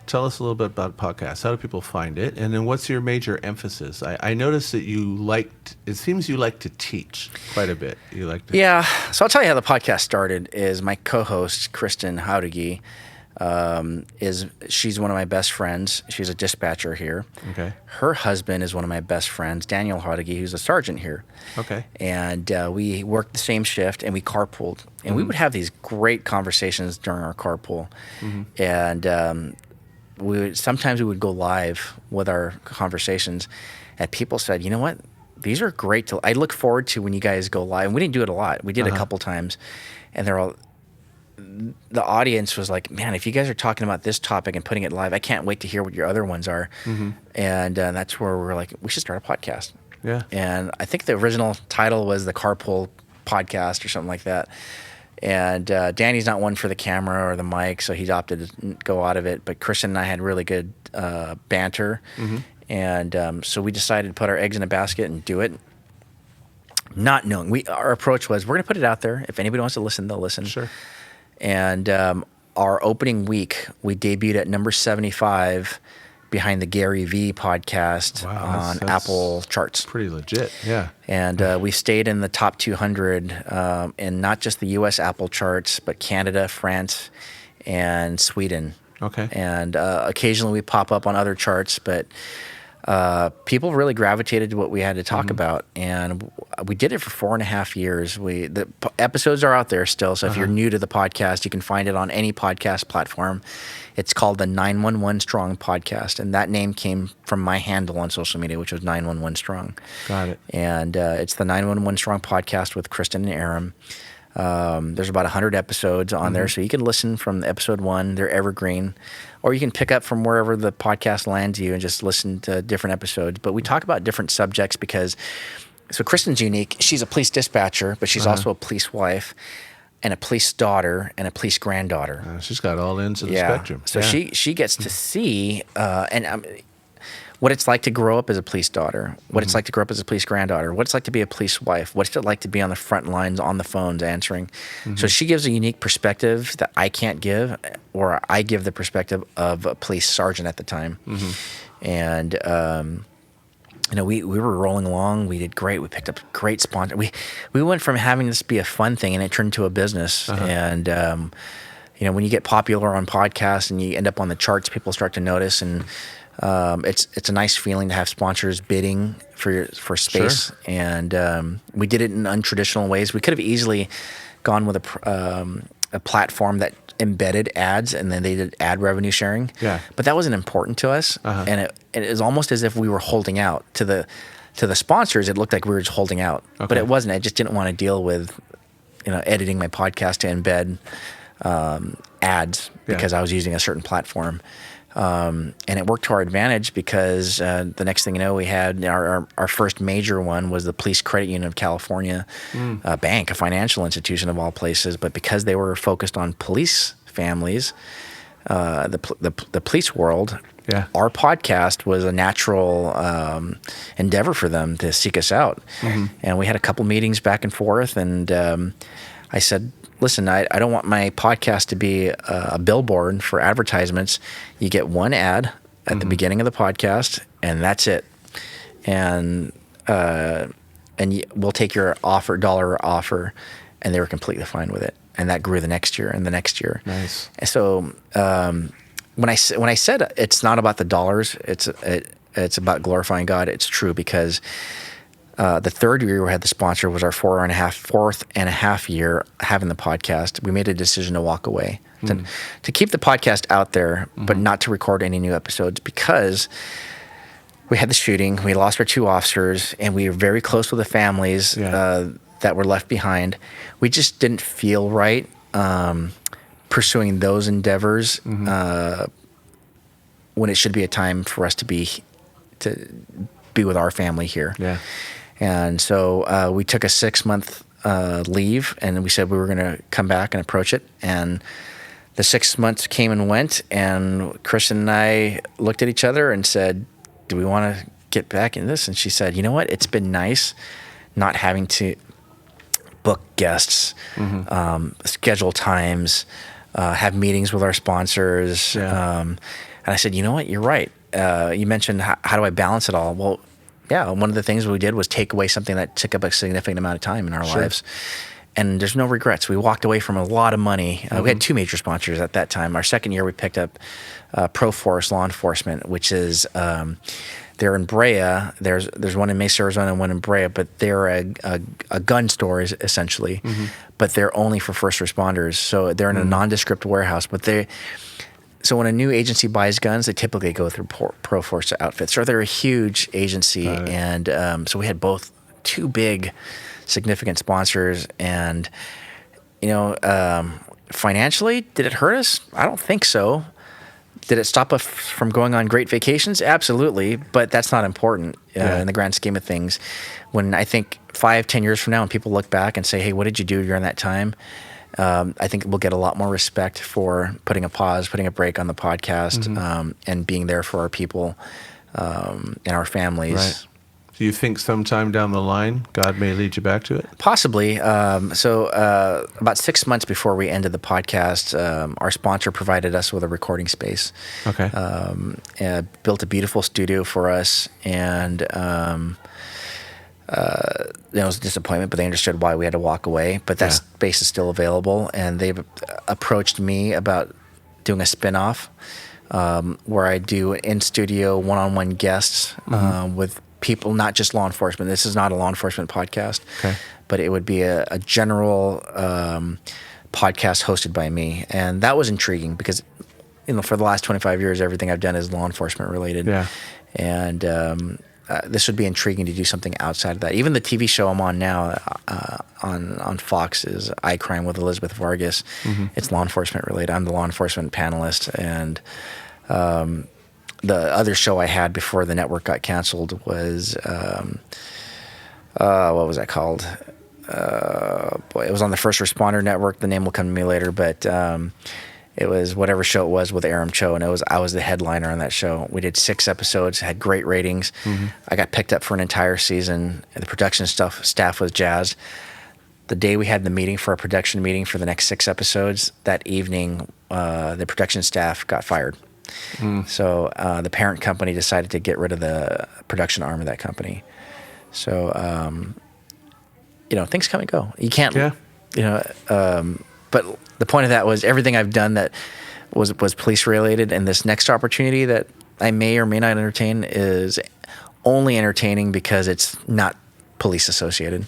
tell us a little bit about podcasts. How do people find it? And then what's your major emphasis? I noticed that it seems you like to teach quite a bit. You like to. Yeah. So I'll tell you how the podcast started is my co-host, Kristen Haudegi, she's one of my best friends. She's a dispatcher here. Okay. Her husband is one of my best friends, Daniel Haudegi, who's a sergeant here. Okay. And we worked the same shift, and we carpooled. And we would have these great conversations during our carpool. And sometimes we would go live with our conversations, and people said, you know what? These are great. I look forward to when you guys go live. And we didn't do it a lot. We did a couple times. And the audience was like, man, if you guys are talking about this topic and putting it live, I can't wait to hear what your other ones are. And that's where we're like, we should start a podcast. Yeah. And I think the original title was the Carpool Podcast or something like that. And Danny's not one for the camera or the mic, so he opted to go out of it. But Christian and I had really good banter. And so we decided to put our eggs in a basket and do it. Not knowing. Our approach was, we're going to put it out there. If anybody wants to listen, they'll listen. Sure. And our opening week, we debuted at number 75 behind the Gary V podcast on Apple charts. Pretty legit, yeah. And we stayed in the top 200 in not just the U.S. Apple charts, but Canada, France, and Sweden. Okay. And occasionally we pop up on other charts, but people really gravitated to what we had to talk about, and we did it for 4.5 years. The episodes are out there still, so if you're new to the podcast, you can find it on any podcast platform. It's called the 911 Strong Podcast, and that name came from my handle on social media, which was 911 Strong. Got it. And it's the 911 Strong Podcast with Kristen and Aram. There's about 100 episodes on there, so you can listen from episode 1. They're evergreen. Or you can pick up from wherever the podcast lands you and just listen to different episodes. But we talk about different subjects because, so Kristen's unique. She's a police dispatcher, but she's also a police wife and a police daughter and a police granddaughter. She's got all ends of the spectrum. So she gets to see what it's like to grow up as a police daughter, what it's like to grow up as a police granddaughter, what it's like to be a police wife, what's it like to be on the front lines, on the phones, answering. So she gives a unique perspective that I can't give, or I give the perspective of a police sergeant at the time. And, we were rolling along. We did great. We picked up great sponsors. We went from having this be a fun thing, and it turned into a business. And, when you get popular on podcasts and you end up on the charts, people start to notice, and it's a nice feeling to have sponsors bidding for space. Sure. And we did it in untraditional ways. We could have easily gone with a platform that embedded ads, and then they did ad revenue sharing. Yeah. But that wasn't important to us, and it was almost as if we were holding out to the sponsors. It looked like we were just holding out, but it wasn't. I just didn't want to deal with editing my podcast to embed ads because I was using a certain platform. And it worked to our advantage because the next thing you know, we had our first major one was the Police Credit Union of California, a bank, a financial institution of all places. But because they were focused on police families, the police world, our podcast was a natural endeavor for them to seek us out. And we had a couple meetings back and forth, and I said, listen, I don't want my podcast to be a billboard for advertisements. You get one ad at the beginning of the podcast, and that's it. And we'll take your dollar offer, and they were completely fine with it. And that grew the next year and the next year. Nice. And so when I said it's not about the dollars, it's about glorifying God. It's true because. The third year we had the sponsor was our fourth and a half year having the podcast. We made a decision to walk away, to keep the podcast out there, but not to record any new episodes because we had the shooting. We lost our 2 officers, and we were very close with the families that were left behind. We just didn't feel right pursuing those endeavors when it should be a time for us to be with our family here. Yeah. And so we took a 6-month leave, and we said we were going to come back and approach it. And the 6 months came and went, and Kristen and I looked at each other and said, do we want to get back in this? And she said, you know what? It's been nice not having to book guests, schedule times, have meetings with our sponsors. And I said, you know what, you're right. You mentioned how do I balance it all? Well, yeah, one of the things we did was take away something that took up a significant amount of time in our lives. And there's no regrets. We walked away from a lot of money. We had 2 major sponsors at that time. Our second year, we picked up ProForce Law Enforcement, which is they're in Brea. There's one in Mesa, Arizona, and one in Brea, but they're a gun store essentially, but they're only for first responders. So they're in a nondescript warehouse, but so when a new agency buys guns, they typically go through ProForce outfits. So they're a huge agency, and so we had 2 big, significant sponsors. And financially, did it hurt us? I don't think so. Did it stop us from going on great vacations? Absolutely, but that's not important in the grand scheme of things. When I think 5-10 years from now, when people look back and say, "Hey, what did you do during that time?" I think we'll get a lot more respect for putting a pause, putting a break on the podcast, and being there for our people and our families. Right. Do you think sometime down the line, God may lead you back to it? Possibly. So about 6 months before we ended the podcast, our sponsor provided us with a recording space. Okay. Built a beautiful studio for us, and it was a disappointment, but they understood why we had to walk away. But that space is still available, and they've approached me about doing a spin-off where I do in-studio one-on-one guests with people, not just law enforcement. This is not a law enforcement podcast, but it would be a general podcast hosted by me. And that was intriguing because, for the last 25 years, everything I've done is law enforcement related. Yeah. And this would be intriguing to do something outside of that. Even the TV show I'm on now on Fox is I Crime with Elizabeth Vargas. It's law enforcement related. I'm the law enforcement panelist. And the other show I had before the network got canceled was, what was that called? It was on the First Responder Network. The name will come to me later, but it was whatever show it was with Aram Choe, and I was the headliner on that show. We did 6 episodes, had great ratings. I got picked up for an entire season. The production staff was jazzed. The day we had the meeting for our production meeting for the next 6 episodes, that evening, the production staff got fired. So the parent company decided to get rid of the production arm of that company. So, things come and go. You can't, but the point of that was everything I've done that was police related, and this next opportunity that I may or may not entertain is only entertaining because it's not police associated.